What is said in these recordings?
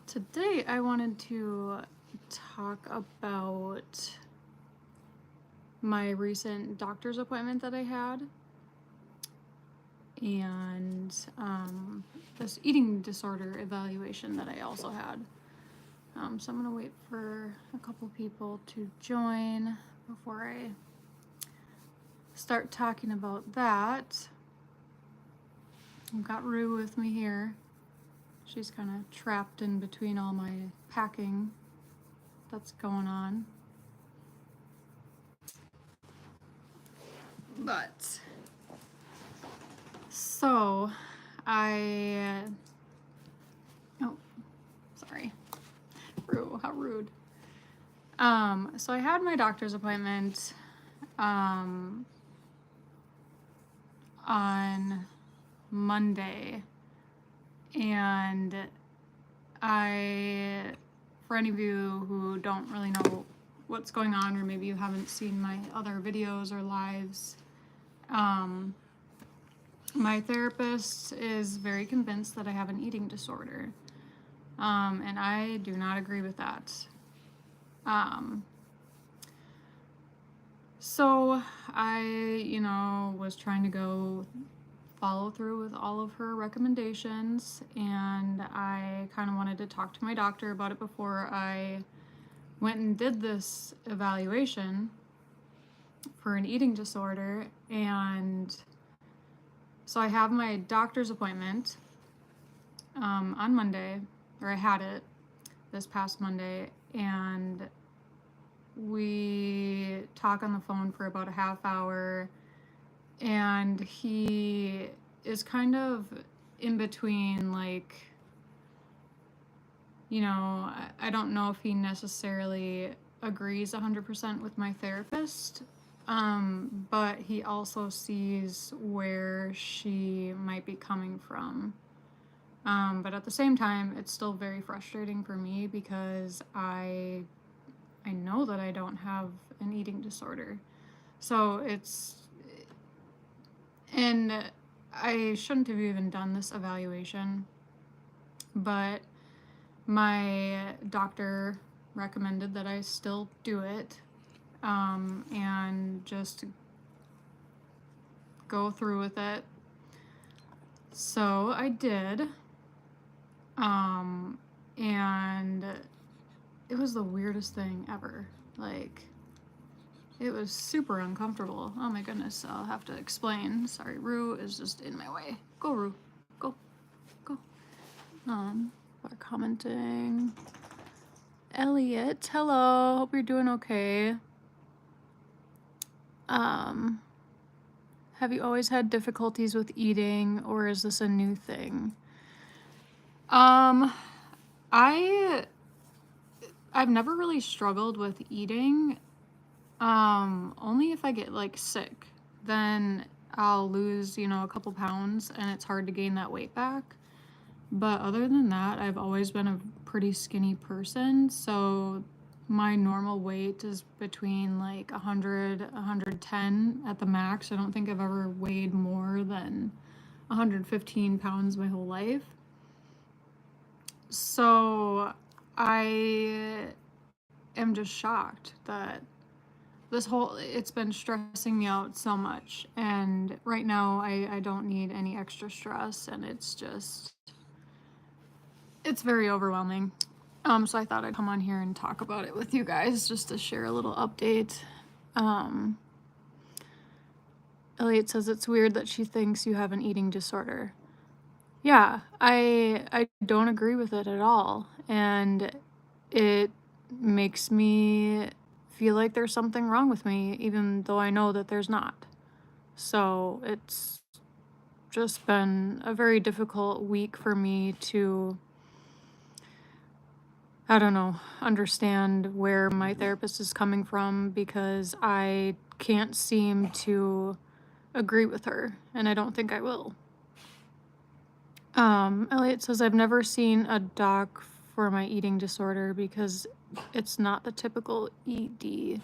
Today I wanted to talk about my recent doctor's appointment that I had and this eating disorder evaluation that I also had. So I'm going to wait for a couple people to join before I start talking about that. I've got Rue with me here. She's kind of trapped in between all my packing that's going on. But, so, oh, sorry. Rue, how rude. So I had my doctor's appointment, on Monday, and for any of you who don't really know what's going on, or maybe you haven't seen my other videos or lives, my therapist is very convinced that I have an eating disorder, and I do not agree with that. So I, was trying to follow through with all of her recommendations, and I kind of wanted to talk to my doctor about it before I went and did this evaluation for an eating disorder. And so I have my doctor's appointment on Monday, or I had it this past Monday, and we talk on the phone for about a half hour, and he is kind of in between, I don't know if he necessarily agrees 100% with my therapist, but he also sees where she might be coming from. But at the same time, it's still very frustrating for me because I know that I don't have an eating disorder. So and I shouldn't have even done this evaluation, but my doctor recommended that I still do it, and just go through with it. So I did, and it was the weirdest thing ever. It was super uncomfortable. Oh my goodness, I'll have to explain. Sorry, Rue is just in my way. Go, Rue. Go. Go. Are commenting. Elliot, hello. Hope you're doing okay. Have you always had difficulties with eating, or is this a new thing? I've never really struggled with eating. Only if I get sick, then I'll lose, a couple pounds, and it's hard to gain that weight back. But other than that, I've always been a pretty skinny person, so my normal weight is between 100, 110 at the max. I don't think I've ever weighed more than 115 pounds my whole life. So I am just shocked that it's been stressing me out so much, and right now I don't need any extra stress, and it's very overwhelming. So I thought I'd come on here and talk about it with you guys, just to share a little update. Elliot says it's weird that she thinks you have an eating disorder. Yeah, I don't agree with it at all, and it makes me feel like there's something wrong with me, even though I know that there's not. So it's just been a very difficult week for me to, I don't know, understand where my therapist is coming from, because I can't seem to agree with her, and I don't think I will. Elliot says, I've never seen a doc for my eating disorder because it's not the typical ED.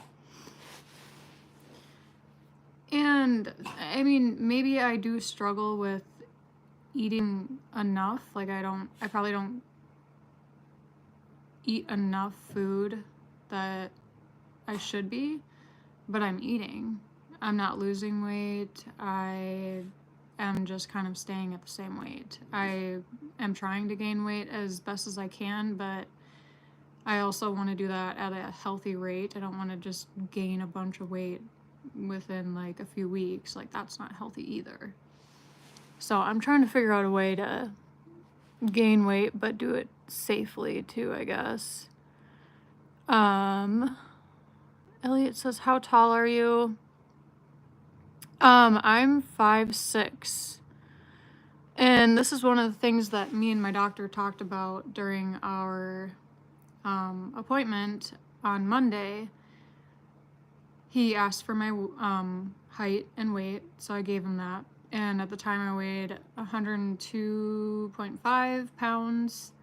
And I mean, maybe I do struggle with eating enough. I probably don't eat enough food that I should be, but I'm eating. I'm not losing weight. I am just kind of staying at the same weight. I am trying to gain weight as best as I can, but I also want to do that at a healthy rate. I don't want to just gain a bunch of weight within like a few weeks. Like, that's not healthy either. So I'm trying to figure out a way to gain weight, but do it safely too, I guess. Elliot says, how tall are you? I'm 5'6". And this is one of the things that me and my doctor talked about during our appointment on Monday. He asked for my height and weight, so I gave him that. And at the time I weighed 102.5 pounds.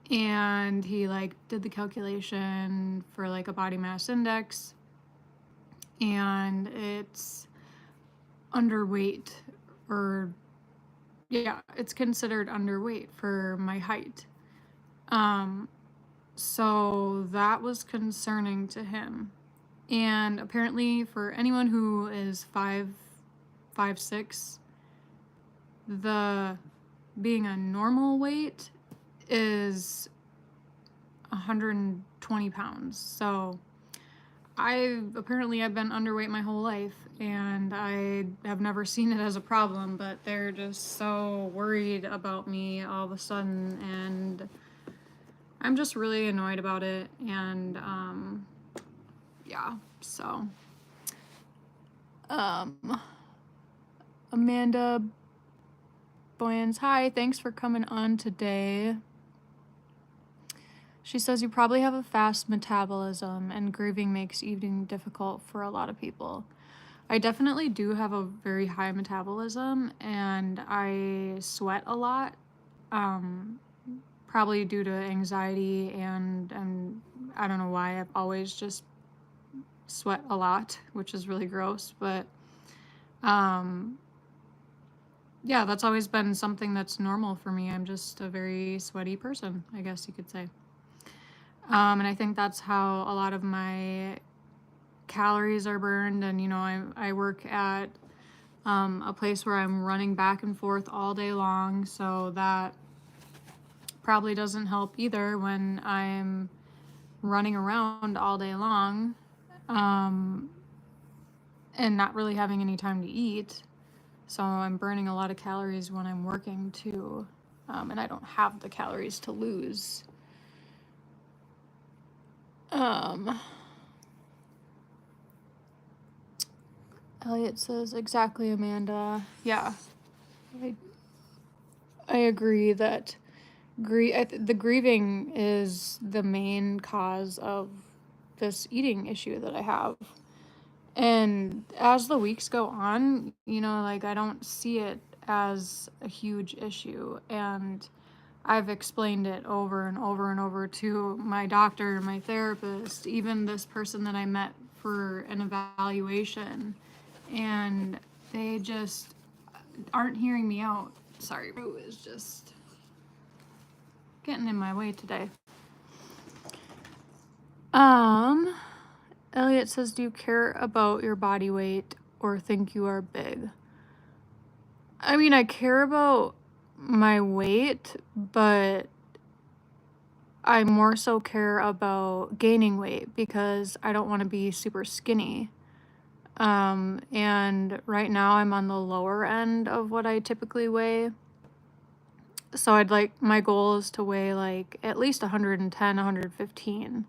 And he like did the calculation for like a body mass index. And it's underweight, or yeah, it's considered underweight for my height. So that was concerning to him. And apparently for anyone who is 5'6", the being a normal weight is 120 pounds. So I've been underweight my whole life, and I have never seen it as a problem, but they're just so worried about me all of a sudden, and I'm just really annoyed about it. And yeah, so Amanda Boyens, hi, thanks for coming on today. She says you probably have a fast metabolism, and grieving makes eating difficult for a lot of people. I definitely do have a very high metabolism, and I sweat a lot, probably due to anxiety, and I don't know why. I've always just sweat a lot, which is really gross, but yeah, that's always been something that's normal for me. I'm just a very sweaty person, I guess you could say. And I think that's how a lot of my calories are burned. And, you know, I work at a place where I'm running back and forth all day long, so that probably doesn't help either when I'm running around all day long and not really having any time to eat. So I'm burning a lot of calories when I'm working too, and I don't have the calories to lose. Elliot says, exactly, Amanda. Yeah, I agree that the grieving is the main cause of this eating issue that I have. And as the weeks go on, you know, like, I don't see it as a huge issue. And I've explained it over and over and over to my doctor, my therapist, even this person that I met for an evaluation. And they just aren't hearing me out. Sorry, Rue is just getting in my way today. Elliot says, do you care about your body weight or think you are big? I mean, I care about my weight, but I more so care about gaining weight because I don't want to be super skinny. And right now I'm on the lower end of what I typically weigh. So my goal is to weigh like at least 110, 115.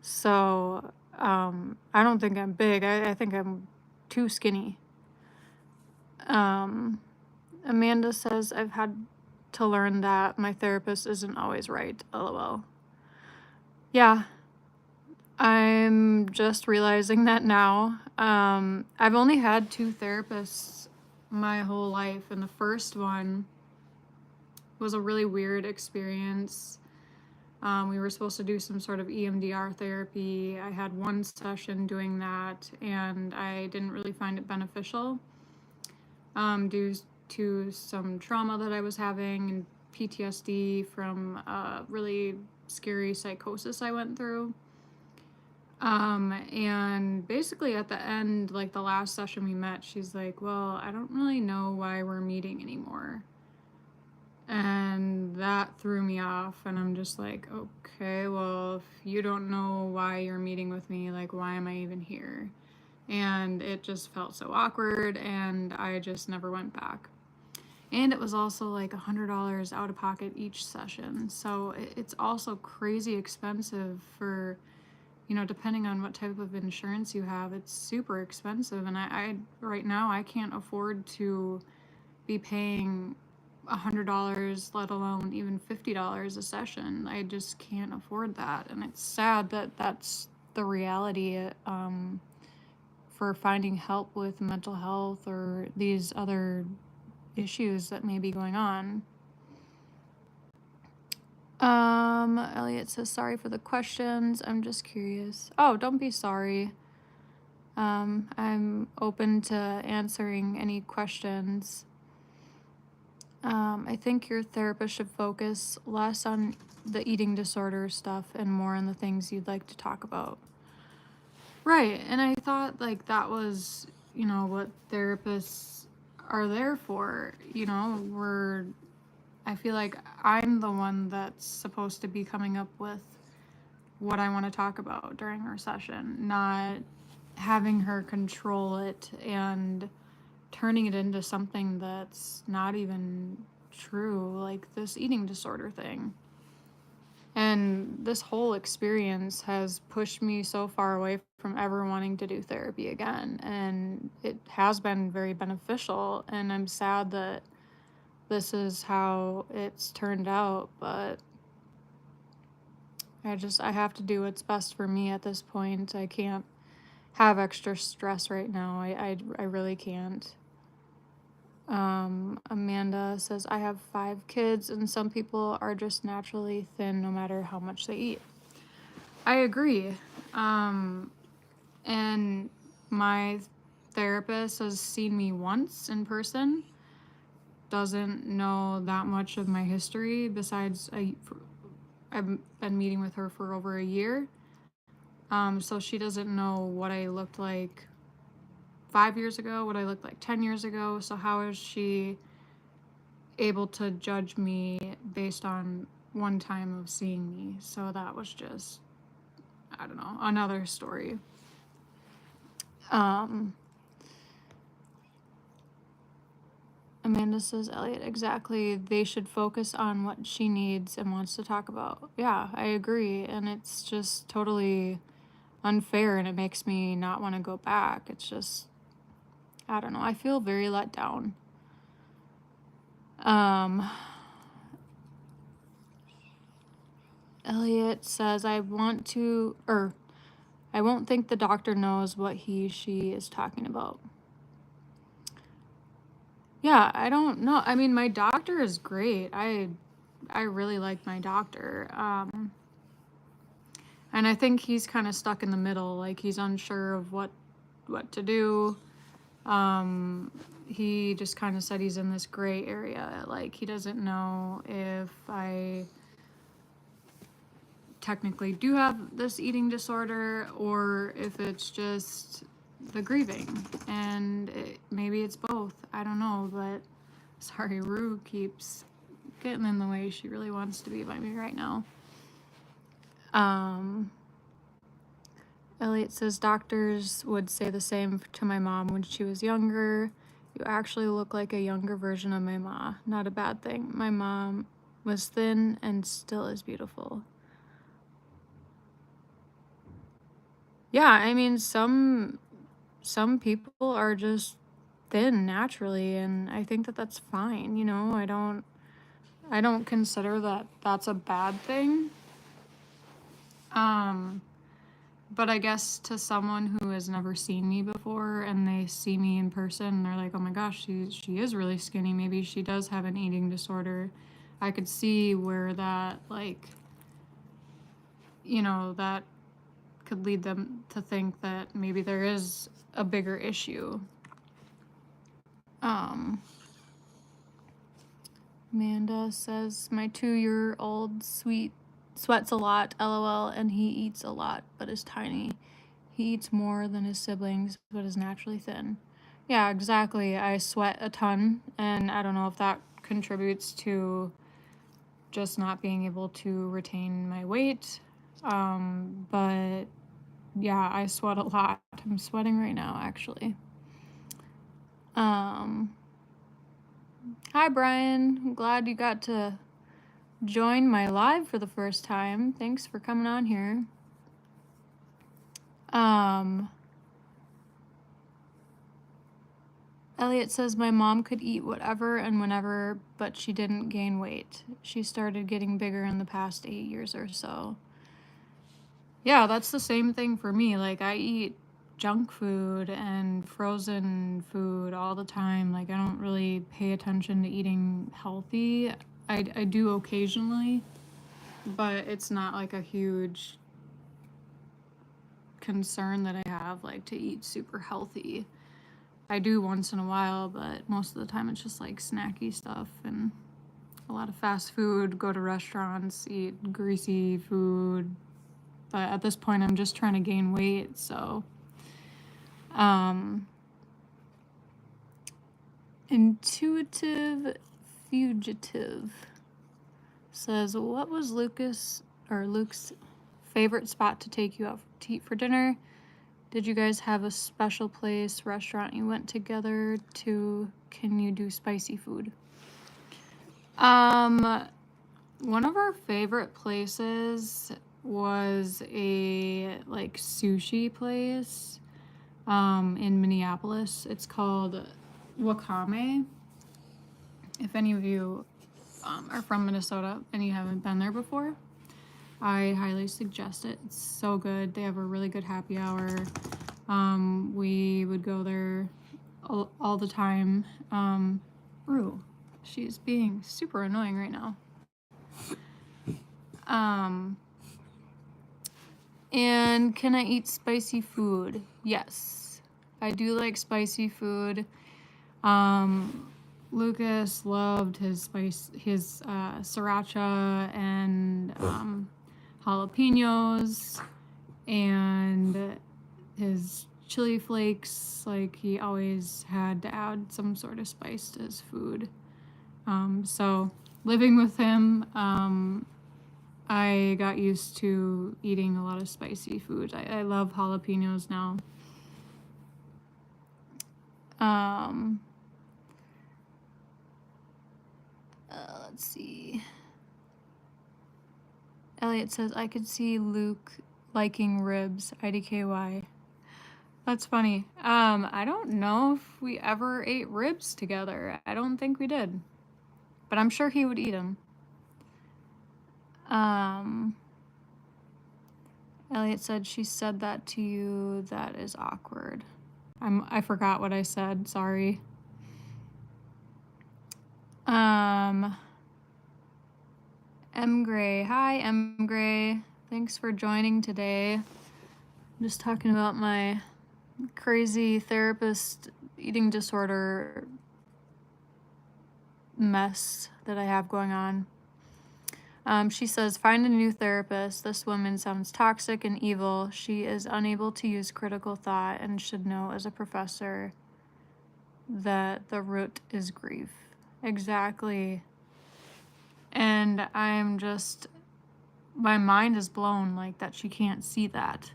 So, I don't think I'm big. I think I'm too skinny. Amanda says, I've had to learn that my therapist isn't always right. LOL. Yeah, I'm just realizing that now. I've only had 2 therapists my whole life, and the first one was a really weird experience. We were supposed to do some sort of EMDR therapy. I had 1 session doing that, and I didn't really find it beneficial due to some trauma that I was having and PTSD from a really scary psychosis I went through. And basically at the end, like the last session we met, she's like, well, I don't really know why we're meeting anymore. And that threw me off, and I'm just like, okay, well, if you don't know why you're meeting with me, like, why am I even here? And it just felt so awkward, and I just never went back. And it was also like $100 out of pocket each session. So it's also crazy expensive for, depending on what type of insurance you have, it's super expensive. And I right now, I can't afford to be paying $100, let alone even $50 a session. I just can't afford that. And it's sad that that's the reality for finding help with mental health or these other issues that may be going on. Elliot says, sorry for the questions. I'm just curious. Oh, don't be sorry. I'm open to answering any questions. I think your therapist should focus less on the eating disorder stuff and more on the things you'd like to talk about. Right. And I thought like that was, what therapists are there for. I feel like I'm the one that's supposed to be coming up with what I want to talk about during our session, not having her control it and turning it into something that's not even true, like this eating disorder thing. And this whole experience has pushed me so far away from ever wanting to do therapy again. And it has been very beneficial. And I'm sad that this is how it's turned out. But I have to do what's best for me at this point. I can't have extra stress right now. I really can't. Amanda says, I have 5 kids, and some people are just naturally thin no matter how much they eat. I agree. And my therapist has seen me once in person, doesn't know that much of my history besides I've been meeting with her for over a year. So she doesn't know what I looked like 5 years ago, what I looked like 10 years ago. So how is she able to judge me based on one time of seeing me? So that was just, I don't know, another story. Amanda says, Elliot, exactly. They should focus on what she needs and wants to talk about. Yeah, I agree. And it's just totally unfair, and it makes me not want to go back. It's just, I don't know. I feel very let down. Elliot says, I won't think the doctor knows what she is talking about. Yeah, I don't know. I mean, my doctor is great. I really like my doctor. And I think he's kind of stuck in the middle. Like, he's unsure of what to do. He just kind of said he's in this gray area. Like, he doesn't know if I technically do have this eating disorder or if it's just the grieving. And maybe it's both. I don't know, but sorry, Rue keeps getting in the way. She really wants to be by me right now. Elliot says, doctors would say the same to my mom when she was younger. You actually look like a younger version of my ma. Not a bad thing. My mom was thin and still is beautiful. Yeah, I mean, some people are just thin naturally, and I think that that's fine. I don't consider that that's a bad thing. But I guess to someone who has never seen me before and they see me in person and they're like, oh my gosh, she is really skinny. Maybe she does have an eating disorder. I could see where that, like, that could lead them to think that maybe there is a bigger issue. Amanda says, my 2-year-old sweet sweats a lot, lol, and he eats a lot, but is tiny. He eats more than his siblings, but is naturally thin. Yeah, exactly. I sweat a ton, and I don't know if that contributes to just not being able to retain my weight. But yeah, I sweat a lot. I'm sweating right now, actually. Hi, Brian. I'm glad you got to join my live for the first time. Thanks for coming on here. Elliot says my mom could eat whatever and whenever, but she didn't gain weight. She started getting bigger in the past 8 years or so. Yeah, that's the same thing for me. Like, I eat junk food and frozen food all the time. Like, I don't really pay attention to eating healthy. I do occasionally, but it's not like a huge concern that I have, like, to eat super healthy. I do once in a while, but most of the time it's just like snacky stuff and a lot of fast food, go to restaurants, eat greasy food. But at this point I'm just trying to gain weight, so Intuitive Fugitive says, what was Luke's favorite spot to take you out to eat for dinner? Did you guys have a special place, restaurant you went together to? Can you do spicy food? One of our favorite places was a like sushi place in Minneapolis. It's called Wakame. If any of you are from Minnesota and you haven't been there before, I highly suggest it. It's so good. They have a really good happy hour. We would go there all the time. Rue, she's being super annoying right now. And can I eat spicy food? Yes, I do like spicy food. Lucas loved his sriracha and jalapenos and his chili flakes. Like, he always had to add some sort of spice to his food. So living with him, I got used to eating a lot of spicy food. I love jalapenos now. Let's see. Elliot says, I could see Luke liking ribs, IDKY. That's funny. I don't know if we ever ate ribs together. I don't think we did. But I'm sure he would eat them. Elliot said, she said that to you. That is awkward. I forgot what I said. Sorry. M. Gray. Hi, M. Gray. Thanks for joining today. I'm just talking about my crazy therapist eating disorder mess that I have going on. She says, find a new therapist. This woman sounds toxic and evil. She is unable to use critical thought and should know as a professor that the root is grief. Exactly. And I'm just, my mind is blown, like, that she can't see that.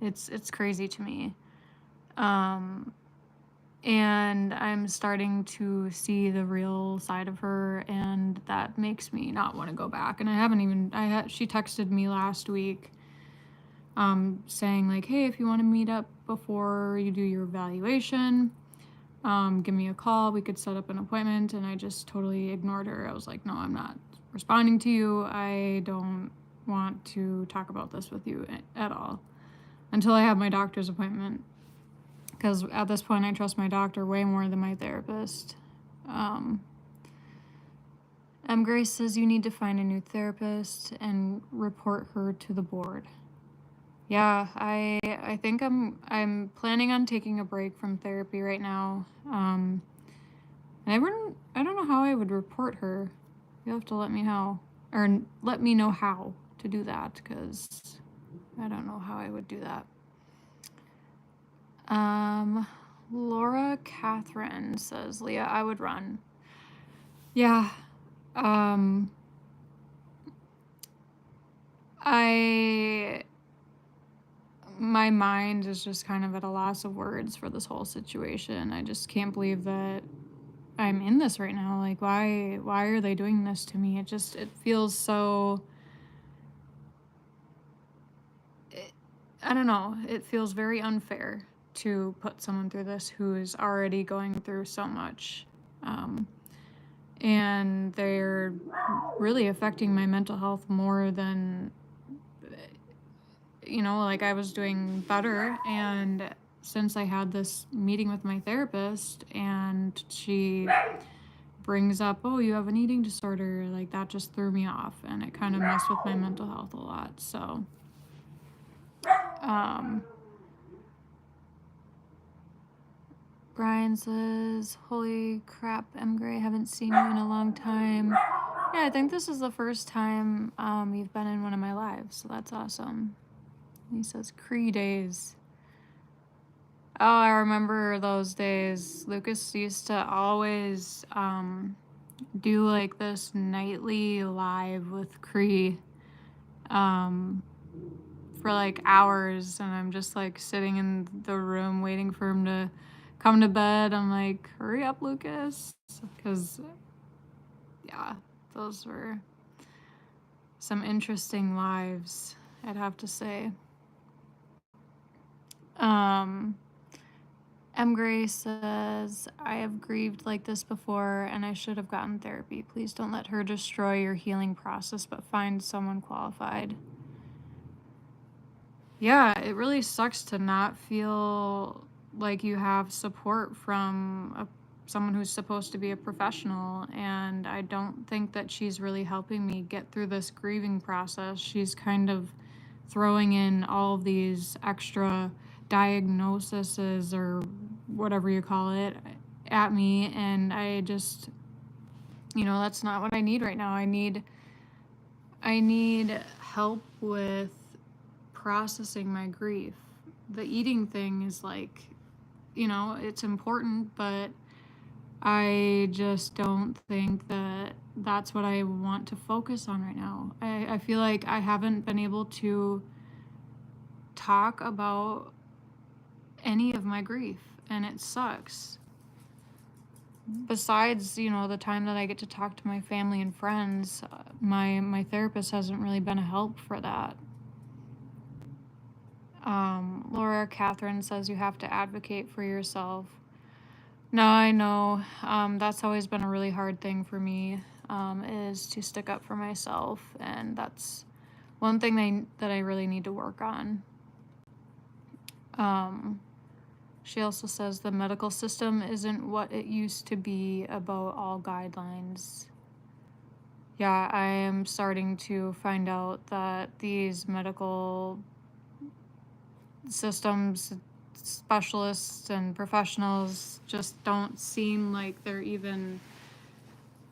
It's crazy to me. And I'm starting to see the real side of her, and that makes me not want to go back. And she texted me last week, saying like, hey, if you want to meet up before you do your evaluation, give me a call. We could set up an appointment. And I just totally ignored her. I was like, no, I'm not responding to you. I don't want to talk about this with you at all until I have my doctor's appointment. Because at this point, I trust my doctor way more than my therapist. M. Grace says you need to find a new therapist and report her to the board. Yeah, I think I'm planning on taking a break from therapy right now. And I don't know how I would report her. You'll have to let me know, or let me know how to do that, because I don't know how I would do that. Laura Catherine says, Leah, I would run. Yeah. My mind is just kind of at a loss of words for this whole situation. I just can't believe that I'm in this right now. Like, why are they doing this to me? It feels so, I don't know. It feels very unfair to put someone through this who is already going through so much. And they're really affecting my mental health more than, like, I was doing better. And since I had this meeting with my therapist and she brings up, oh, you have an eating disorder, like, that just threw me off, and it kind of messed with my mental health a lot. So, Brian says, holy crap, M. Gray, haven't seen you in a long time. Yeah, I think this is the first time you've been in one of my lives, so that's awesome. He says, Cree days. Oh, I remember those days. Lucas used to always do like this nightly live with Cree for like hours, and I'm just like sitting in the room waiting for him to come to bed. I'm like, hurry up, Lucas, because yeah, those were some interesting lives, I'd have to say. M. Gray says, I have grieved like this before and I should have gotten therapy. Please don't let her destroy your healing process, but find someone qualified. Yeah, it really sucks to not feel like you have support from someone who's supposed to be a professional, and I don't think that she's really helping me get through this grieving process. She's kind of throwing in all of these extra diagnoses or whatever you call it at me, and I just, that's not what I need right now. I need help with processing my grief. The eating thing is like, it's important, but I just don't think that that's what I want to focus on right now. I feel like I haven't been able to talk about any of my grief, and it sucks. Besides, the time that I get to talk to my family and friends, my therapist hasn't really been a help for that. Laura Catherine says you have to advocate for yourself. No, I know. That's always been a really hard thing for me, is to stick up for myself, and that's one thing that I really need to work on. She also says the medical system isn't what it used to be about all guidelines. Yeah, I am starting to find out that these medical systems, specialists and professionals just don't seem like they're even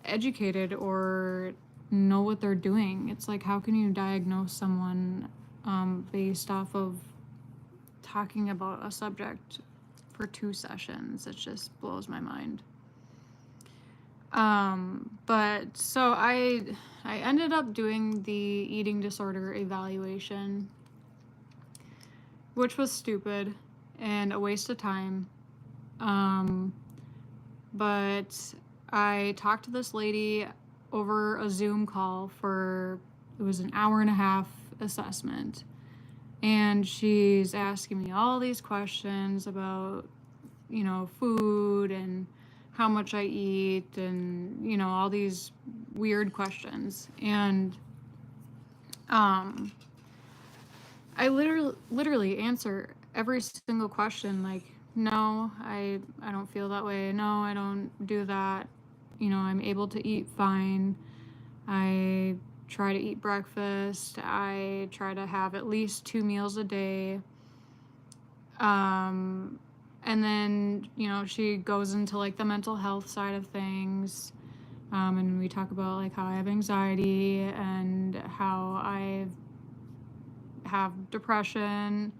educated or know what they're doing. It's like, how can you diagnose someone based off of talking about a subject for 2 sessions? It just blows my mind. But so I ended up doing the eating disorder evaluation, which was stupid and a waste of time. But I talked to this lady over a Zoom call it was an hour and a half assessment. And she's asking me all these questions about, food and how much I eat and, all these weird questions. And I literally answer every single question like, no, I don't feel that way. No, I don't do that. I'm able to eat fine. I try to eat breakfast. I try to have at least 2 meals a day. And then, she goes into like the mental health side of things. And we talk about like how I have anxiety and how I have depression.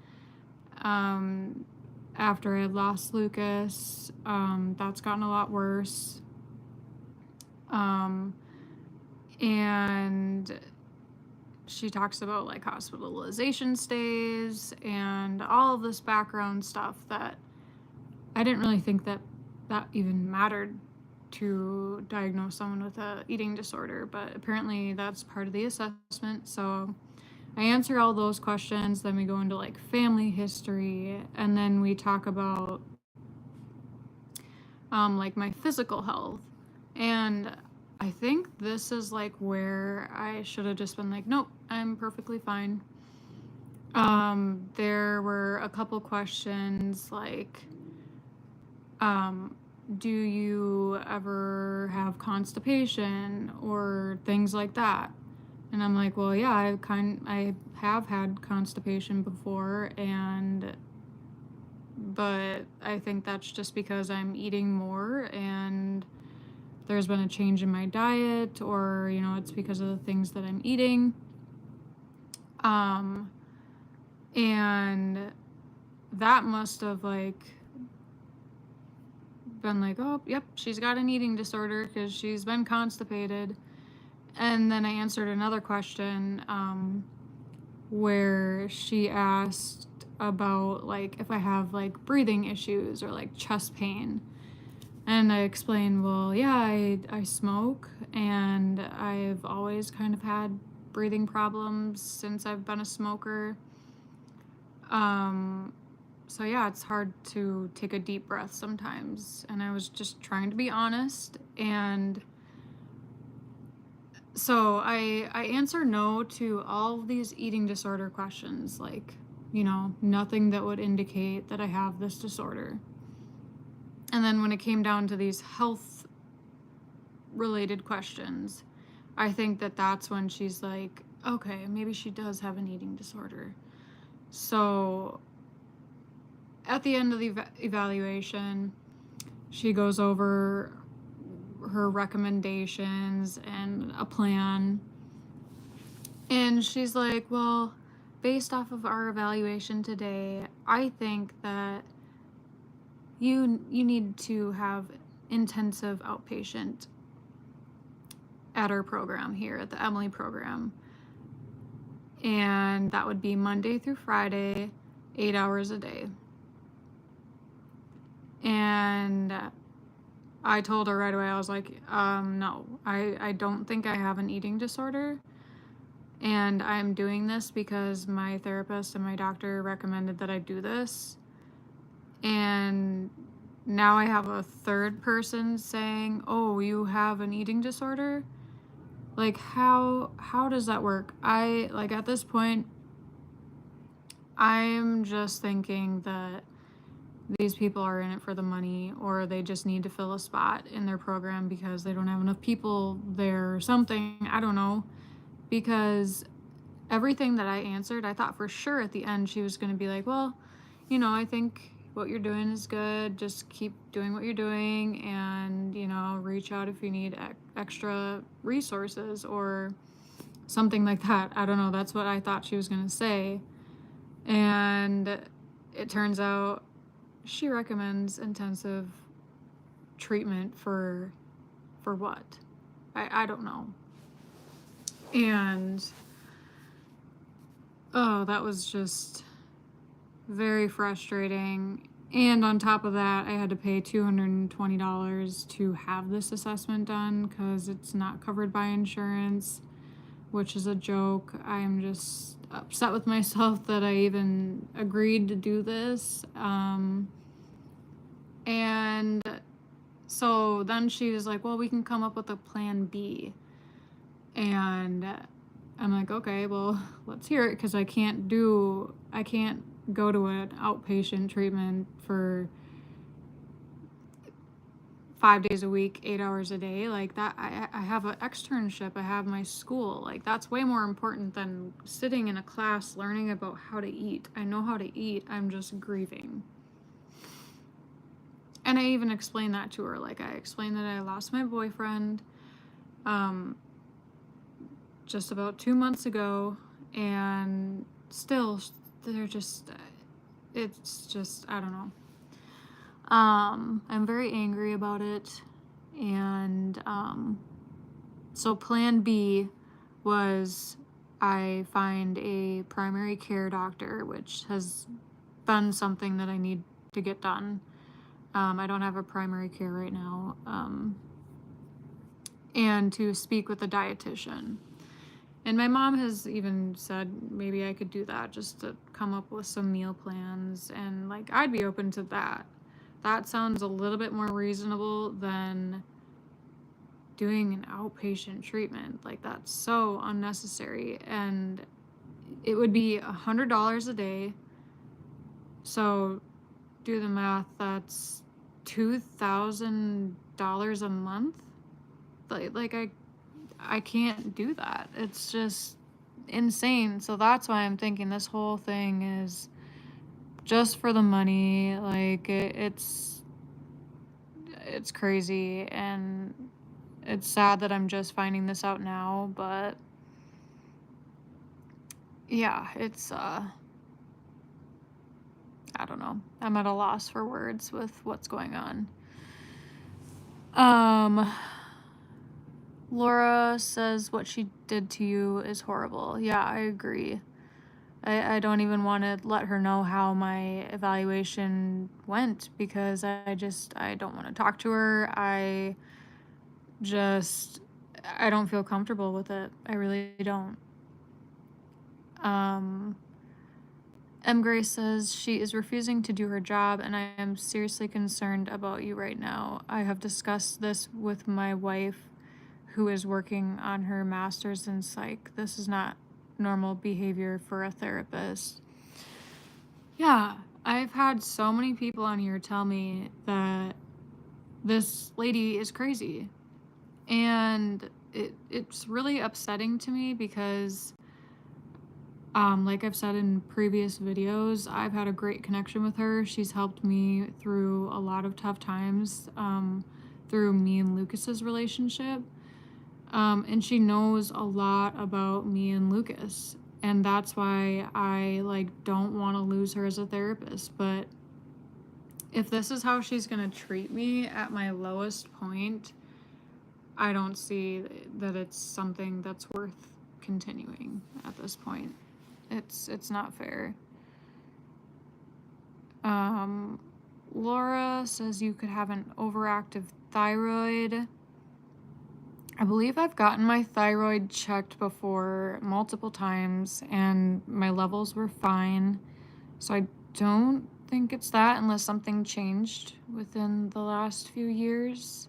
After I lost Lucas, that's gotten a lot worse. Um, and she talks about like hospitalization stays and all of this background stuff that I didn't really think that even mattered to diagnose someone with a eating disorder, but apparently that's part of the assessment. So I answer all those questions, then we go into like family history, and then we talk about like my physical health. And I think this is like where I should have just been like, nope, I'm perfectly fine. There were a couple questions like, do you ever have constipation or things like that? And I'm like, well, yeah, I have had constipation before, but I think that's just because I'm eating more and there's been a change in my diet, or it's because of the things that I'm eating. Um and that must have like been like, oh, yep, she's got an eating disorder because she's been constipated. And then I answered another question where she asked about like if I have like breathing issues or like chest pain. And I explained, well, yeah, I smoke and I've always kind of had breathing problems since I've been a smoker. So yeah, it's hard to take a deep breath sometimes. And I was just trying to be honest. And so I answer no to all of these eating disorder questions, like, nothing that would indicate that I have this disorder. And then when it came down to these health related questions, I think that that's when she's like, okay, maybe she does have an eating disorder. So at the end of the evaluation, she goes over her recommendations and a plan. And she's like, well, based off of our evaluation today, I think that you need to have intensive outpatient at our program here at the Emily program. And that would be Monday through Friday, 8 hours a day. And I told her right away, I was like, no, I don't think I have an eating disorder. And I'm doing this because my therapist and my doctor recommended that I do this. And now I have a third person saying, oh, you have an eating disorder? Like, how does that work? Like, at this point, I'm just thinking that these people are in it for the money, or they just need to fill a spot in their program because they don't have enough people there or something. I don't know. Because everything that I answered, I thought for sure at the end she was going to be like, well, I think what you're doing is good. Just keep doing what you're doing and, reach out if you need extra resources or something like that. I don't know. That's what I thought she was going to say. And it turns out she recommends intensive treatment for what? I don't know. And oh, that was just very frustrating. And on top of that, I had to pay $220 to have this assessment done because it's not covered by insurance, which is a joke. I'm just upset with myself that I even agreed to do this. And so then she was like, well, we can come up with a plan B. And I'm like, okay, well, let's hear it, because I can't go to an outpatient treatment for 5 days a week, 8 hours a day. Like that, I have an externship, I have my school. Like that's way more important than sitting in a class learning about how to eat. I know how to eat, I'm just grieving. And I even explained that to her. Like I explained that I lost my boyfriend just about 2 months ago, and still they're just, it's just, I don't know. I'm very angry about it, and so plan B was I find a primary care doctor, which has been something that I need to get done. I don't have a primary care right now, and to speak with a dietitian. And my mom has even said maybe I could do that, just to come up with some meal plans, and like I'd be open to that. That sounds a little bit more reasonable than doing an outpatient treatment. Like, that's so unnecessary, and it would be $100 a day. So do the math, that's $2,000 a month. Like I can't do that. It's just insane. So that's why I'm thinking this whole thing is just for the money. Like it's crazy, and it's sad that I'm just finding this out now, but yeah, it's I don't know. I'm at a loss for words with what's going on. Laura says what she did to you is horrible. Yeah, I agree. I don't even want to let her know how my evaluation went, because I don't want to talk to her. I don't feel comfortable with it. I really don't. M. Grace says she is refusing to do her job, and I am seriously concerned about you right now. I have discussed this with my wife, who is working on her master's in psych. This is not normal behavior for a therapist. Yeah, I've had so many people on here tell me that this lady is crazy. And it's really upsetting to me, because like I've said in previous videos, I've had a great connection with her. She's helped me through a lot of tough times, through me and Lucas's relationship. And she knows a lot about me and Lucas. And that's why I don't want to lose her as a therapist. But if this is how she's going to treat me at my lowest point, I don't see that it's something that's worth continuing at this point. It's not fair. Laura says you could have an overactive thyroid. I believe I've gotten my thyroid checked before multiple times, and my levels were fine. So I don't think it's that, unless something changed within the last few years.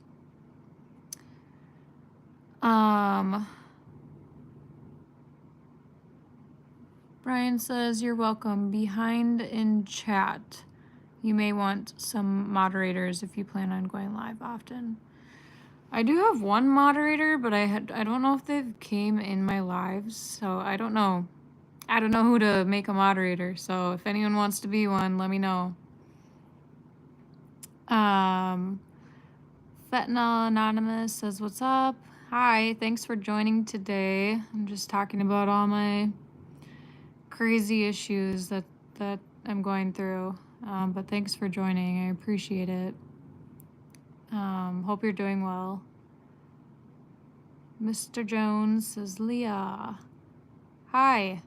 Brian says, you're welcome. Behind in chat. You may want some moderators if you plan on going live often. I do have one moderator, but I don't know if they've came in my lives, so I don't know. I don't know who to make a moderator, so if anyone wants to be one, let me know. Fentanyl Anonymous says, what's up? Hi, thanks for joining today. I'm just talking about all my crazy issues that I'm going through. But thanks for joining. I appreciate it. Hope you're doing well. Mr. Jones says, Leah. Hi.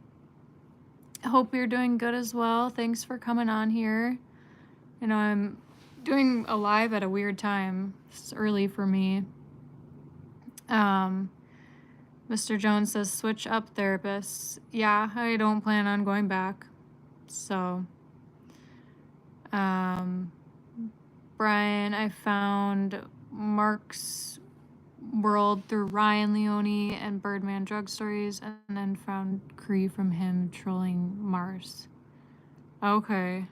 Hope you're doing good as well. Thanks for coming on here. You know, I'm doing a live at a weird time. It's early for me. Mr. Jones says, switch up therapists. Yeah, I don't plan on going back. So, Brian, I found Mark's World through Ryan Leone and Birdman Drug Stories, and then found Cree from him trolling Mars. Okay.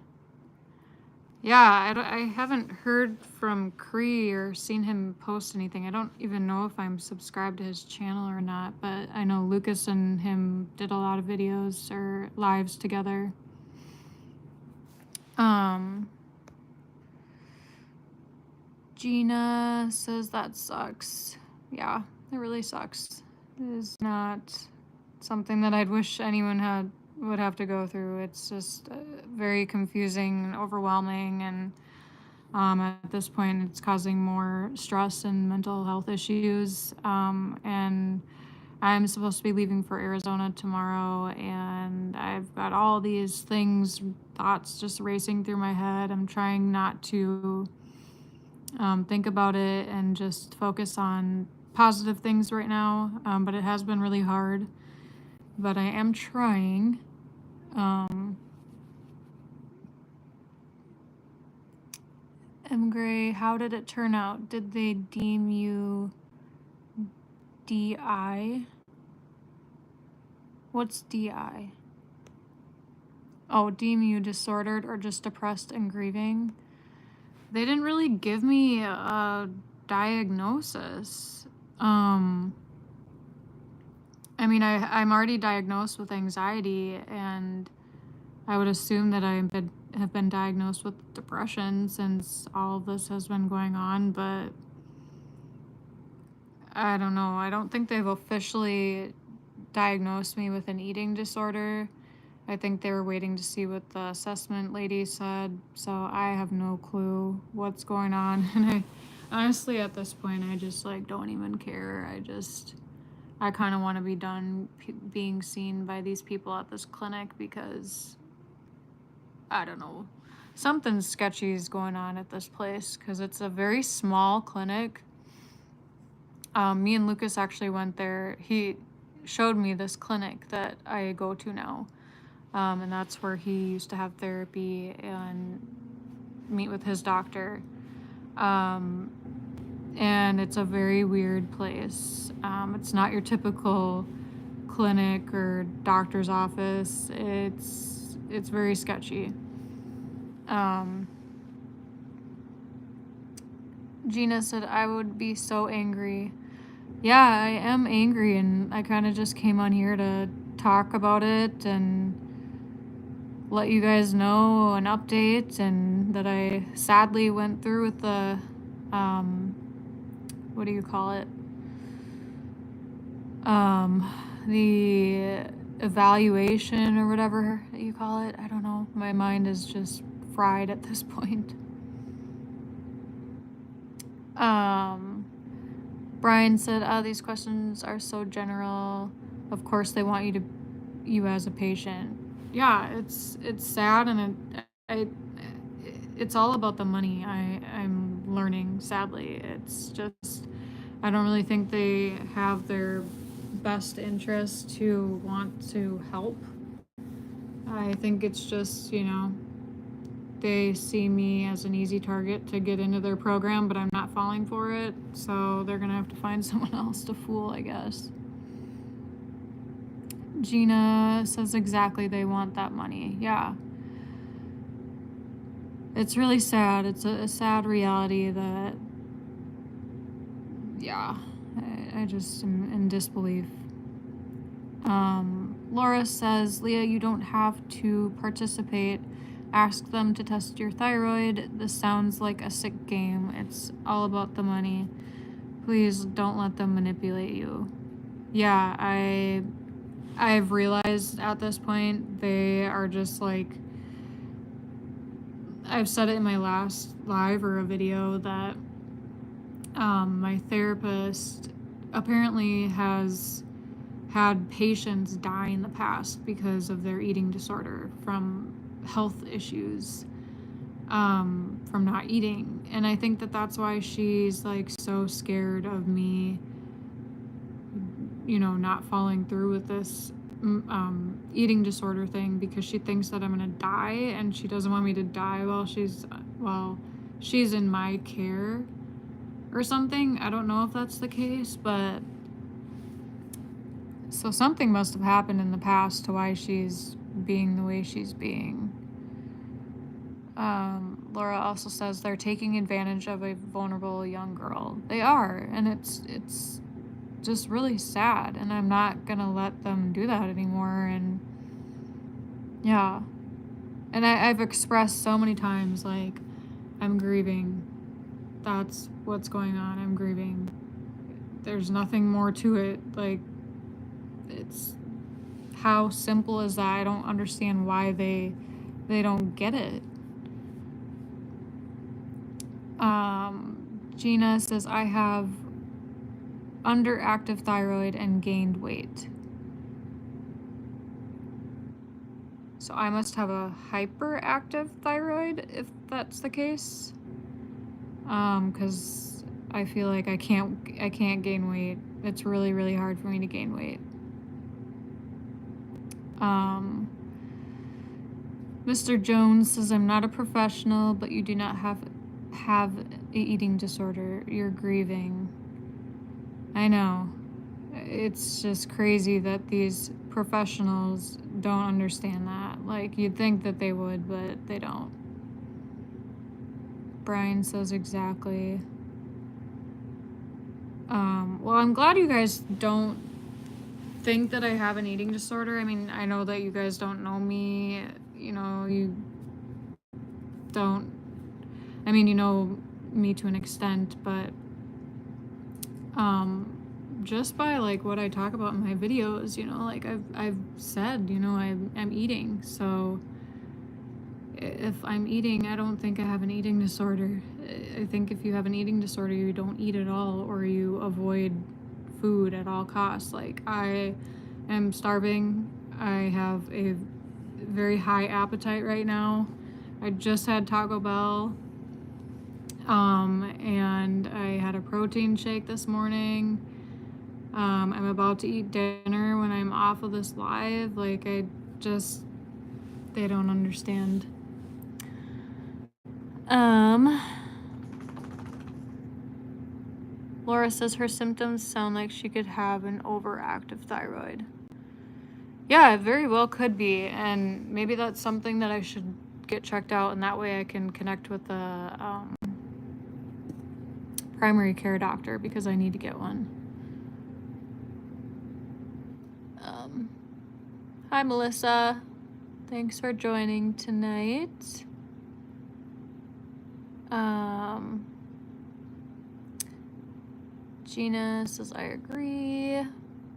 Yeah, I haven't heard from Cree or seen him post anything. I don't even know if I'm subscribed to his channel or not, but I know Lucas and him did a lot of videos or lives together. Gina says that sucks. Yeah, It really sucks. It is not something that I'd wish anyone would have to go through. It's just very confusing and overwhelming, and at this point, it's causing more stress and mental health issues. And I'm supposed to be leaving for Arizona tomorrow, and I've got all these thoughts just racing through my head. I'm trying not to think about it and just focus on positive things right now, but it has been really hard. But I am trying. M. Gray, how did it turn out? Did they deem you DI? What's DI? Oh, deem you disordered or just depressed and grieving? They didn't really give me a diagnosis. I mean, I'm already diagnosed with anxiety, and I would assume that have been diagnosed with depression since all of this has been going on, but I don't know. I don't think they've officially diagnosed me with an eating disorder. I think they were waiting to see what the assessment lady said, so I have no clue what's going on. And I honestly, at this point, I just don't even care. I kind of want to be done being seen by these people at this clinic, because I don't know, something sketchy is going on at this place, because it's a very small clinic. Me and Lucas actually went there. He showed me this clinic that I go to now, and that's where he used to have therapy and meet with his doctor. And it's a very weird place. It's not your typical clinic or doctor's office. It's very sketchy. Gina said, I would be so angry. Yeah, I am angry, and I kind of just came on here to talk about it and let you guys know an update, and that I sadly went through with the, what do you call it? The evaluation or whatever you call it. I don't know. My mind is just fried at this point. Brian said, these questions are so general. Of course they want you as a patient. Yeah, it's sad, and it's all about the money. I'm learning, sadly. It's just, I don't really think they have their best interest to want to help. I think it's just, they see me as an easy target to get into their program, but I'm not falling for it, so they're gonna have to find someone else to fool, I guess. Gina says exactly, they want that money. Yeah. It's really sad. It's a sad reality that, yeah, I just am in disbelief. Laura says, Leah, you don't have to participate. Ask them to test your thyroid. This sounds like a sick game. It's all about the money. Please don't let them manipulate you. Yeah, I've realized at this point they are just I've said it in my last live or a video that my therapist apparently has had patients die in the past because of their eating disorder from health issues, from not eating. And I think that that's why she's so scared of me, not following through with this eating disorder thing, because she thinks that I'm gonna die, and she doesn't want me to die while she's in my care or something. I don't know if that's the case, but so something must have happened in the past to why she's being the way she's being. Laura also says they're taking advantage of a vulnerable young girl. They are, and it's just really sad, and I'm not gonna let them do that anymore. And yeah, and I've expressed so many times I'm grieving. That's what's going on. I'm grieving. there's nothing more to it. Like, it's how simple is that? I don't understand why they don't get it. Gina says, I have underactive thyroid and gained weight. So I must have a hyperactive thyroid if that's the case. Because I feel like I can't gain weight. It's really, really hard for me to gain weight. Mr. Jones says, I'm not a professional, but you do not have an eating disorder. You're grieving. I know. It's just crazy that these professionals don't understand that. Like, you'd think that they would, but they don't. Brian says exactly. Well, I'm glad you guys don't think that I have an eating disorder. I mean, I know that you guys don't know me. You know, you don't. I mean, you know me to an extent, but just by like what I talk about in my videos, you know, like I've said, you know, I'm eating. So if I'm eating, I don't think I have an eating disorder. I think if you have an eating disorder, you don't eat at all, or you avoid food at all costs. Like, I am starving. I have a very high appetite right now. I just had Taco Bell. And I had a protein shake this morning. I'm about to eat dinner when I'm off of this live. Like, they don't understand. Laura says her symptoms sound like she could have an overactive thyroid. Yeah, it very well could be, and maybe that's something that I should get checked out, and that way I can connect with the primary care doctor, because I need to get one. Hi, Melissa. Thanks for joining tonight. Gina says, I agree.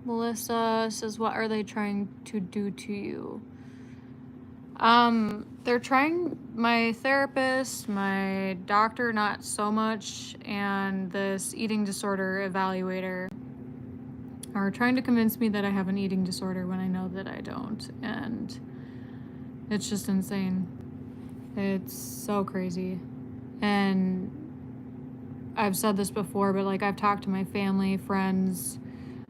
Melissa says, what are they trying to do to you? They're trying, my therapist, my doctor, not so much, and this eating disorder evaluator are trying to convince me that I have an eating disorder when I know that I don't, and it's just insane. It's so crazy. And I've said this before, but like, I've talked to my family, friends,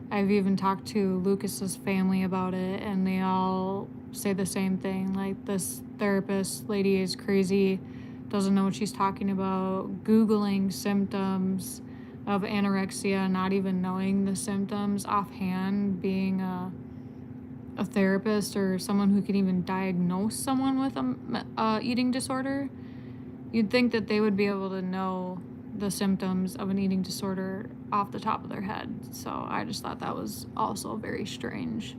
I've even talked to Lucas's family about it, and they all say the same thing. Like, this therapist lady is crazy, doesn't know what she's talking about, Googling symptoms of anorexia, not even knowing the symptoms offhand, being a therapist or someone who can even diagnose someone with a eating disorder. You'd think that they would be able to know the symptoms of an eating disorder off the top of their head. So I just thought that was also very strange.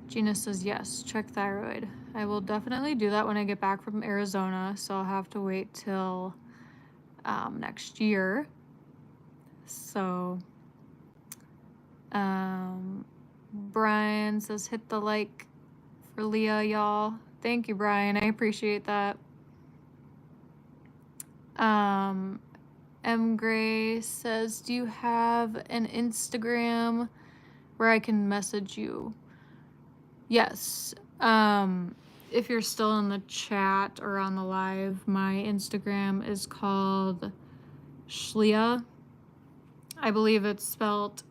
Gina says, yes, check thyroid. I will definitely do that when I get back from Arizona, so I'll have to wait till next year. So Brian says, hit the like for Leah, y'all. Thank you, Brian. I appreciate that. M. Gray says, do you have an Instagram where I can message you? Yes. If you're still in the chat or on the live, my Instagram is called Shlia. I believe it's spelled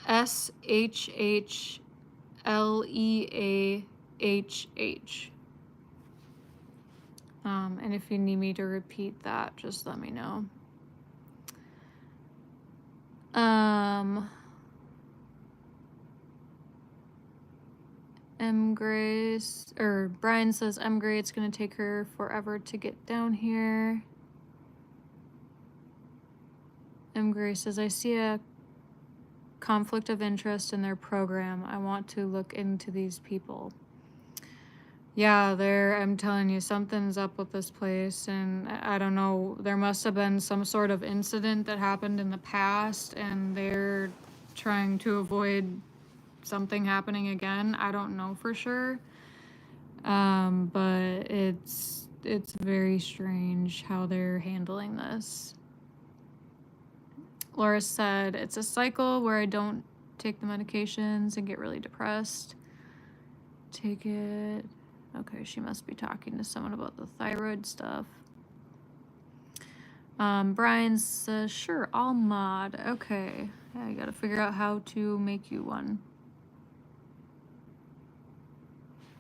SHHLEAHH. And if you need me to repeat that, just let me know. Brian says, M. Gray, it's gonna take her forever to get down here. M. Gray says, I see a conflict of interest in their program. I want to look into these people. Yeah, I'm telling you, something's up with this place, and I don't know, there must have been some sort of incident that happened in the past, and they're trying to avoid something happening again. I don't know for sure. But it's very strange how they're handling this. Laura said, it's a cycle where I don't take the medications and get really depressed. Take it. Okay, she must be talking to someone about the thyroid stuff. Brian says, sure, I'll mod. Okay, I gotta figure out how to make you one.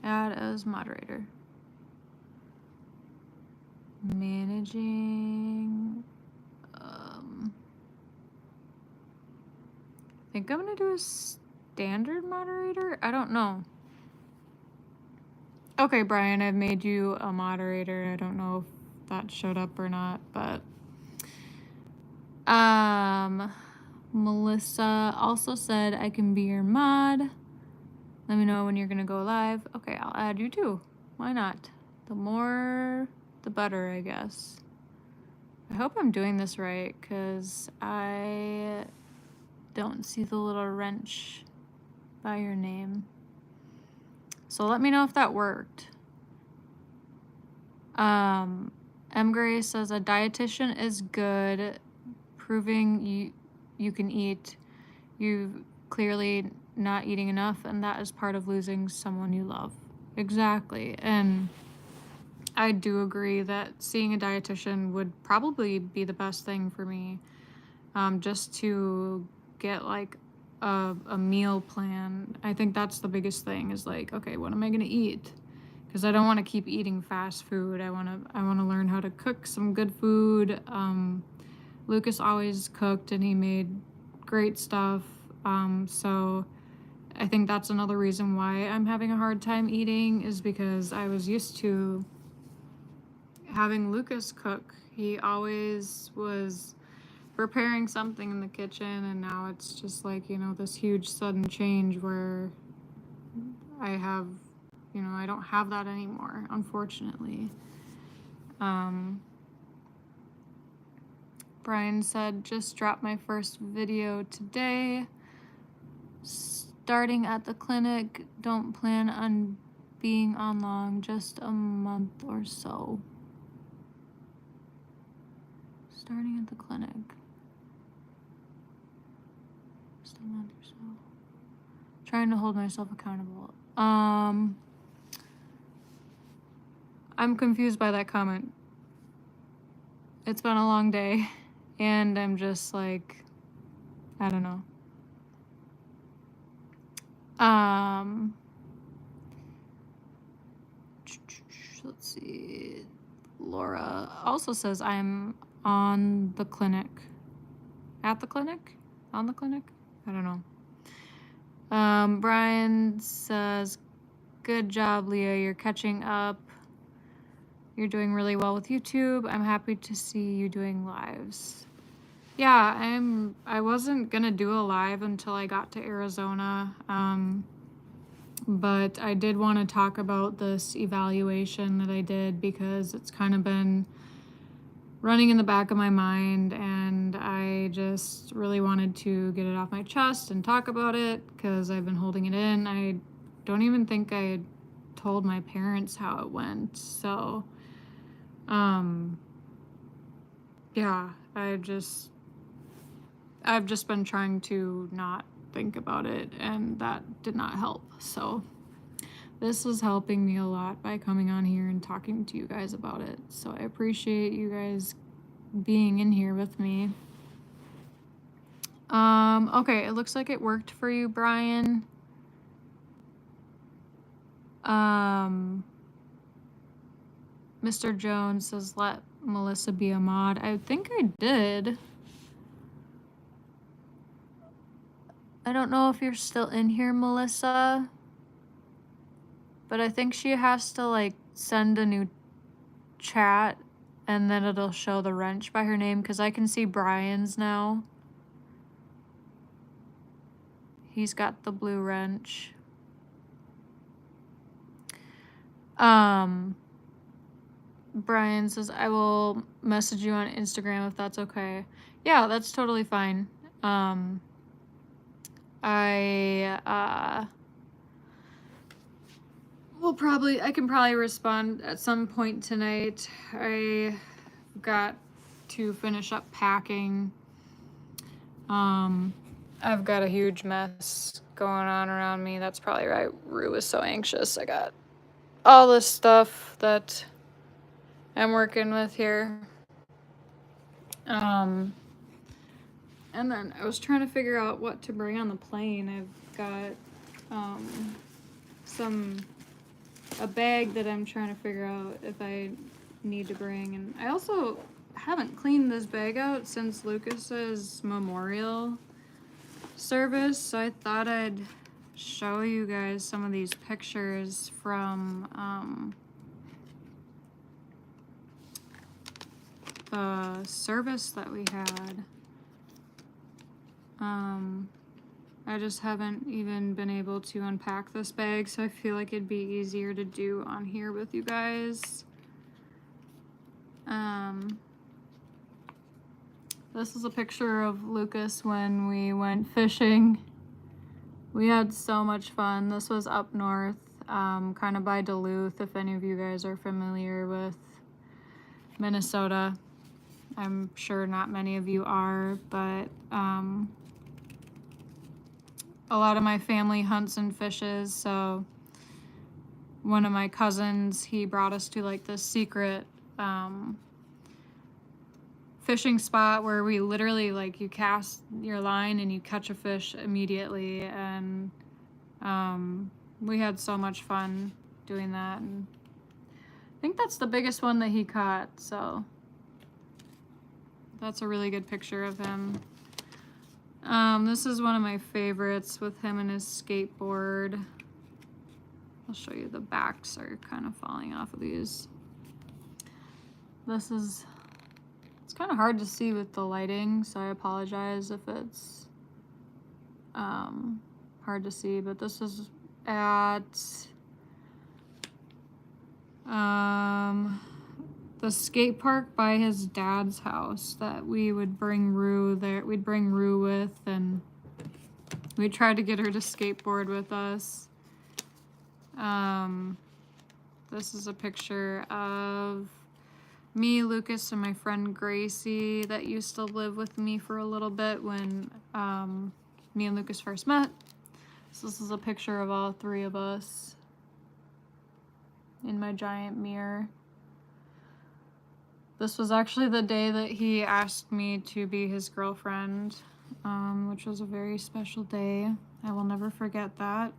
Add as moderator. Managing. I think I'm gonna do a standard moderator. I don't know. Okay, Brian, I've made you a moderator. I don't know if that showed up or not, but Melissa also said I can be your mod. Let me know when you're gonna go live. Okay, I'll add you too. Why not? The more, the better, I guess. I hope I'm doing this right, because I don't see the little wrench by your name. So let me know if that worked. M. Gray says a dietitian is good, proving you can eat. You clearly not eating enough, and that is part of losing someone you love. Exactly. And I do agree that seeing a dietitian would probably be the best thing for me, just to get like a meal plan. I think that's the biggest thing, is like, okay, what am I gonna eat? Because I don't want to keep eating fast food. I want to learn how to cook some good food. Lucas always cooked, and he made great stuff. So I think that's another reason why I'm having a hard time eating, is because I was used to having Lucas cook. He always was preparing something in the kitchen, and now it's just like, this huge sudden change where I have, I don't have that anymore, unfortunately. Brian said, just dropped my first video today. Starting at the clinic, don't plan on being on long, just a month or so. Starting at the clinic. Just a month or so. Trying to hold myself accountable. I'm confused by that comment. It's been a long day, and I'm just like, I don't know. Let's see. Laura also says I'm on the clinic. At the clinic? On the clinic? I don't know. Brian says, good job, Leah. You're catching up. You're doing really well with YouTube. I'm happy to see you doing lives. Yeah, I wasn't gonna do a live until I got to Arizona. But I did want to talk about this evaluation that I did, because it's kind of been running in the back of my mind, and I just really wanted to get it off my chest and talk about it, because I've been holding it in. I don't even think I told my parents how it went. So, yeah, I've just been trying to not think about it, and that did not help. So this is helping me a lot by coming on here and talking to you guys about it. So I appreciate you guys being in here with me. Okay, it looks like it worked for you, Brian. Mr. Jones says, let Melissa be a mod. I think I did. I don't know if you're still in here, Melissa, but I think she has to like send a new chat, and then it'll show the wrench by her name, because I can see Brian's now. He's got the blue wrench. Brian says, I will message you on Instagram if that's okay. Yeah, that's totally fine. I can probably respond at some point tonight. I got to finish up packing. I've got a huge mess going on around me. That's probably why Rue is so anxious. I got all this stuff that I'm working with here. And then I was trying to figure out what to bring on the plane. I've got a bag that I'm trying to figure out if I need to bring. And I also haven't cleaned this bag out since Lucas's memorial service, so I thought I'd show you guys some of these pictures from the service that we had. I just haven't even been able to unpack this bag, so I feel like it'd be easier to do on here with you guys. This is a picture of Lucas when we went fishing. We had so much fun. This was up north, kind of by Duluth, if any of you guys are familiar with Minnesota. I'm sure not many of you are, but a lot of my family hunts and fishes, so one of my cousins, he brought us to like this secret fishing spot where we literally, like, you cast your line and you catch a fish immediately, and we had so much fun doing that. And I think that's the biggest one that he caught, so that's a really good picture of him. This is one of my favorites with him and his skateboard. I'll show you, the backs are kind of falling off of these. It's kind of hard to see with the lighting, so I apologize if it's hard to see, but this is at the skate park by his dad's house that we would bring Rue there. We'd bring Rue with, and we tried to get her to skateboard with us. This is a picture of me, Lucas, and my friend Gracie that used to live with me for a little bit when me and Lucas first met. So this is a picture of all three of us in my giant mirror. This was actually the day that he asked me to be his girlfriend, which was a very special day. I will never forget that.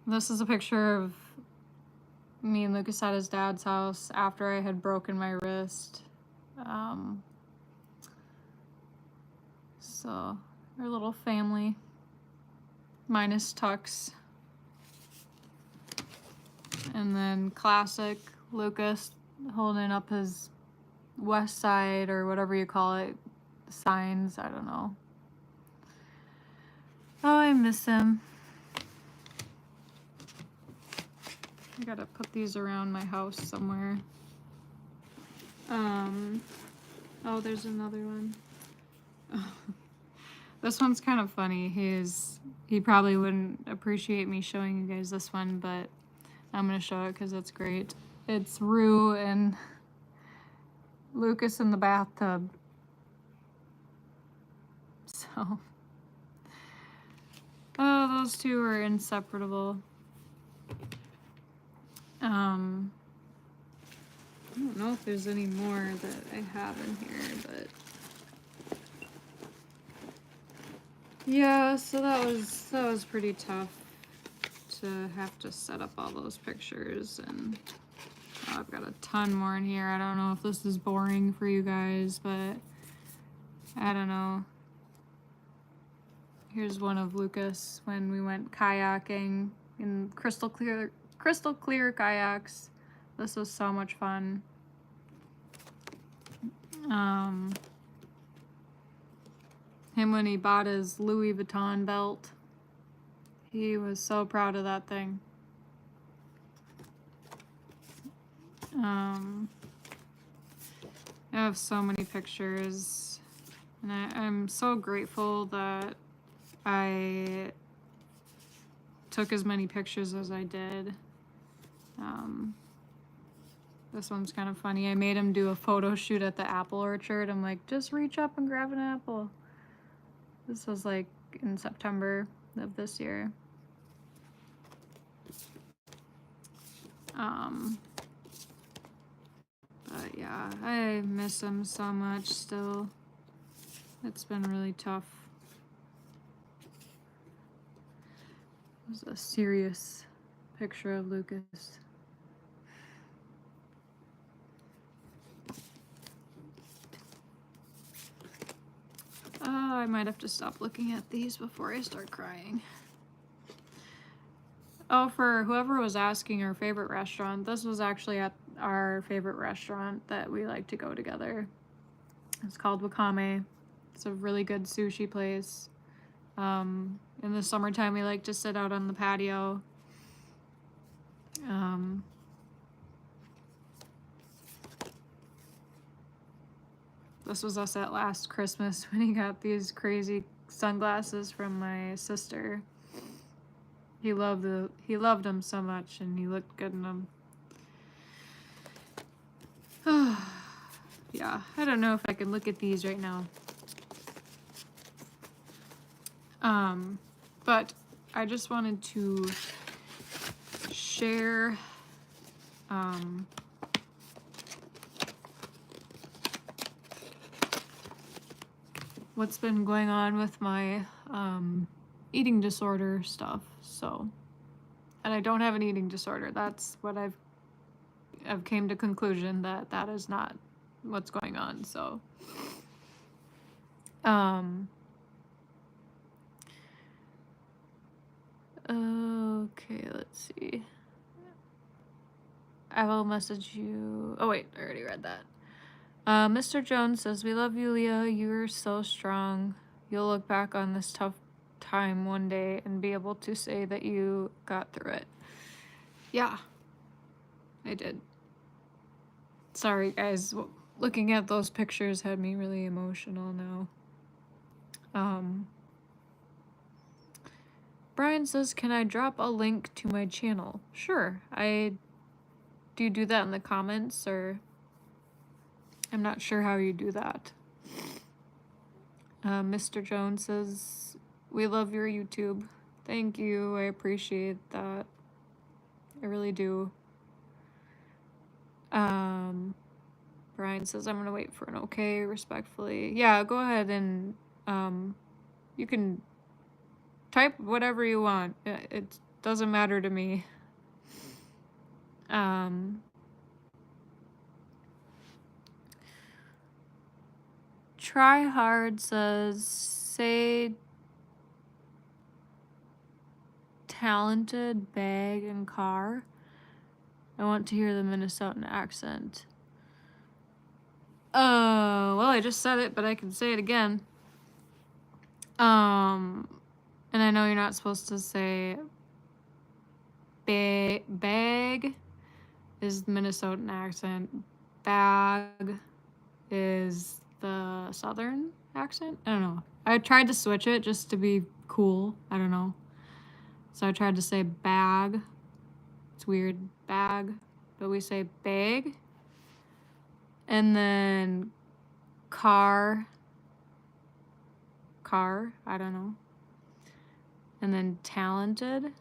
This is a picture of me and Lucas at his dad's house after I had broken my wrist. So our little family, minus Tux. And then classic Lucas holding up his west side, or whatever you call it, signs, I don't know. Oh, I miss him. I gotta put these around my house somewhere. Oh, there's another one. This one's kind of funny. He probably wouldn't appreciate me showing you guys this one, but I'm gonna show it because it's great. It's Rue and Lucas in the bathtub. So, oh, those two are inseparable. I don't know if there's any more that I have in here, but yeah, so that was pretty tough to have to set up all those pictures, and I've got a ton more in here. I don't know if this is boring for you guys, but I don't know. Here's one of Lucas when we went kayaking in crystal clear kayaks. This was so much fun. Him when he bought his Louis Vuitton belt. He was so proud of that thing. I have so many pictures, and I'm so grateful that I took as many pictures as I did. This one's kind of funny. I made him do a photo shoot at the apple orchard. I'm like, just reach up and grab an apple. This was like in September of this year. But yeah, I miss him so much still. It's been really tough. It was a serious picture of Lucas. I might have to stop looking at these before I start crying. Oh, for whoever was asking our favorite restaurant, this was actually at our favorite restaurant that we like to go together. It's called Wakame. It's a really good sushi place. In the summertime, we like to sit out on the patio. This was us at last Christmas when he got these crazy sunglasses from my sister. He loved them so much, and he looked good in them. Yeah, I don't know if I can look at these right now. But I just wanted to share what's been going on with my eating disorder stuff. So, and I don't have an eating disorder. That's what I've came to conclusion that is not what's going on. So, okay, let's see. I will message you. Oh wait, I already read that. Mr. Jones says, "We love you, Leah. You're so strong. You'll look back on this tough time one day and be able to say that you got through it." Yeah, I did. Sorry, guys. Looking at those pictures had me really emotional now. Brian says, "Can I drop a link to my channel?" Sure. Do you do that in the comments, or I'm not sure how you do that. Mr. Jones says, "We love your YouTube." Thank you. I appreciate that. I really do. Brian says, "I'm gonna wait for an okay, respectfully." Yeah, go ahead and you can type whatever you want. It doesn't matter to me. Try Hard says, "Say talented bag and car. I want to hear the Minnesotan accent." Well, I just said it, but I can say it again. And I know you're not supposed to say bag is the Minnesotan accent. Bag is the Southern accent. I don't know. I tried to switch it just to be cool. I don't know. So I tried to say bag. It's weird. Bag. But we say bag. And then car. I don't know. And then talented.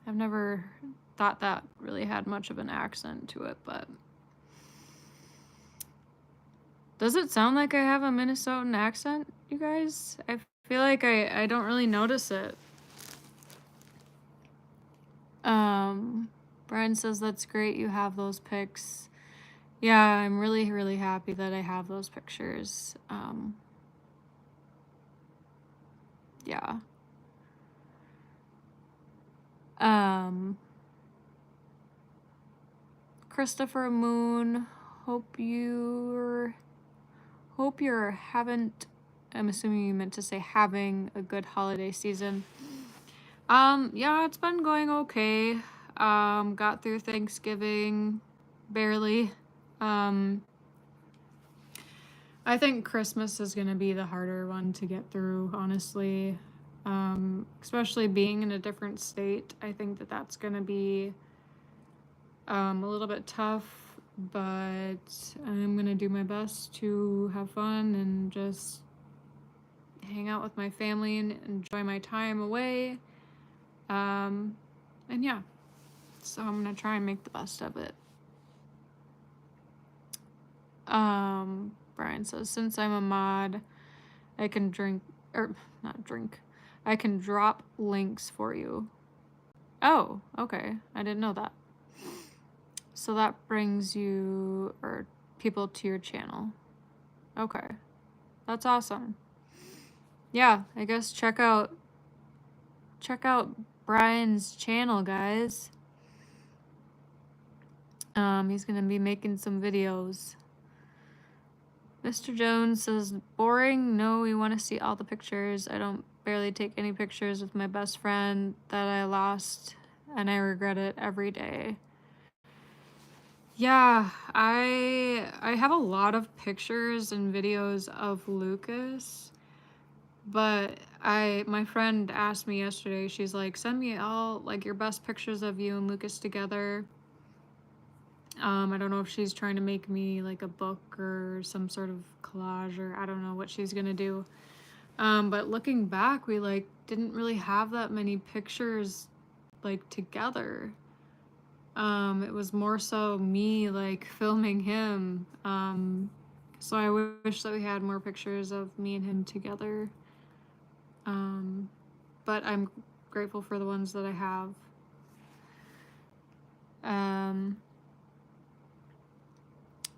I've never thought that really had much of an accent to it, but does it sound like I have a Minnesotan accent, you guys? I feel like I don't really notice it. Brian says, "That's great you have those pics." Yeah, I'm really, really happy that I have those pictures. Yeah. Christopher Moon, hope you're haven't, I'm assuming you meant to say having a good holiday season. Yeah, it's been going okay. Got through Thanksgiving barely. Um, I think Christmas is gonna be the harder one to get through, honestly. Especially being in a different state. I think that that's gonna be a little bit tough, but I'm gonna do my best to have fun and just hang out with my family and enjoy my time away. Um, and yeah, so I'm gonna try and make the best of it. Brian says, since I'm a mod, I can drink, or not drink, I can drop links for you. Oh, okay. I didn't know that. So that brings you, or people to your channel. Okay. That's awesome. Yeah, I guess check out Brian's channel, guys. He's gonna be making some videos. Mr. Jones says, boring? No, we want to see all the pictures. I don't barely take any pictures with my best friend that I lost, and I regret it every day. Yeah, I have a lot of pictures and videos of Lucas, but my friend asked me yesterday, she's like, send me all like your best pictures of you and Lucas together. I don't know if she's trying to make me like a book or some sort of collage, or I don't know what she's gonna do. But looking back, we like didn't really have that many pictures like together. It was more so me like filming him. So I wish that we had more pictures of me and him together. But I'm grateful for the ones that I have.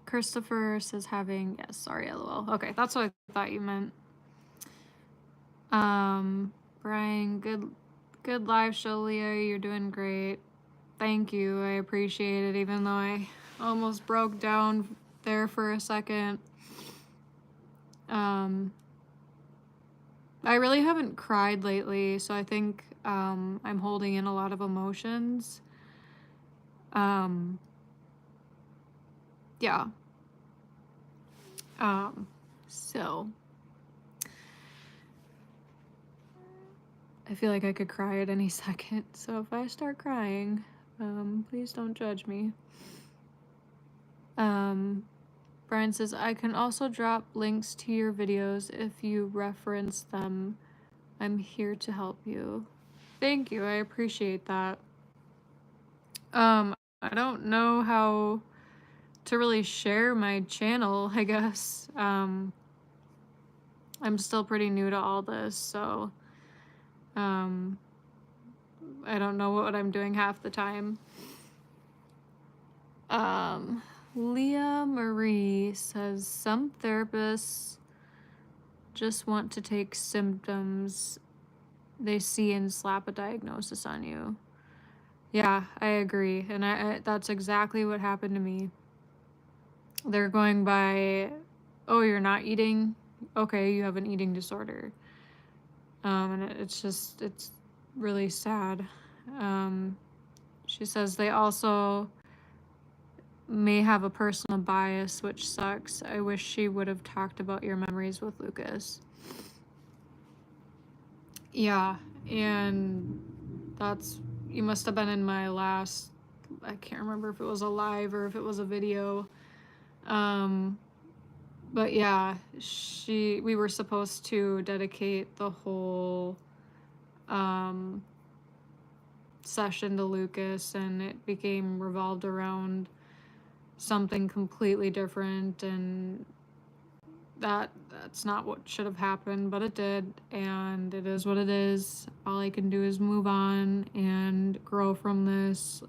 Christopher says having, yes, sorry, LOL. Okay, that's what I thought you meant. Brian, good live show, Leah. You're doing great. Thank you. I appreciate it, even though I almost broke down there for a second. I really haven't cried lately, so I think I'm holding in a lot of emotions. Yeah. So I feel like I could cry at any second. So if I start crying, please don't judge me. Brian says, I can also drop links to your videos if you reference them. I'm here to help you. Thank you. I appreciate that. I don't know how to really share my channel, I guess. I'm still pretty new to all this, so I don't know what I'm doing half the time. Leah Marie says, some therapists just want to take symptoms they see and slap a diagnosis on you. Yeah, I agree. And I that's exactly what happened to me. They're going by, oh, you're not eating? Okay, you have an eating disorder. And it's really sad. She says they also may have a personal bias, which sucks. I wish she would have talked about your memories with Lucas. Yeah, and you must have been in my last, I can't remember if it was a live or if it was a video. But yeah, we were supposed to dedicate the whole session to Lucas, and it became revolved around something completely different, and that's not what should have happened, but it did, and it is what it is. All I can do is move on and grow from this,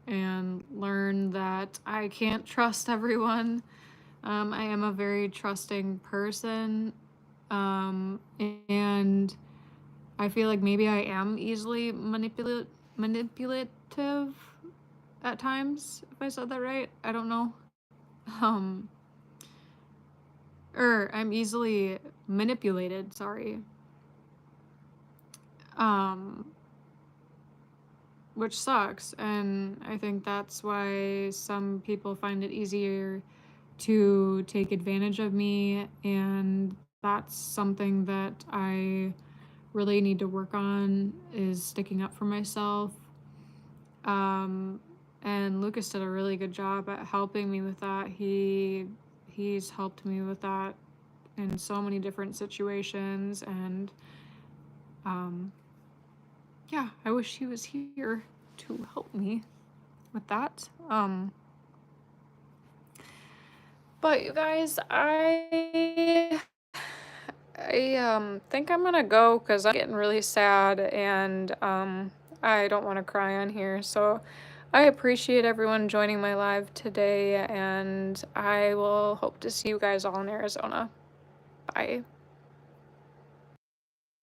and learn that I can't trust everyone. I am a very trusting person, and I feel like maybe I am easily manipulative at times, if I said that right. I don't know. Or I'm easily manipulated, sorry. Um, which sucks. And I think that's why some people find it easier to take advantage of me. And that's something that I really need to work on, is sticking up for myself. Um, and Lucas did a really good job at helping me with that. He's helped me with that in so many different situations, and um, yeah, I wish he was here to help me with that. But you guys, I think I'm gonna go because I'm getting really sad, and I don't want to cry on here. So I appreciate everyone joining my live today, and I will hope to see you guys all in Arizona. Bye.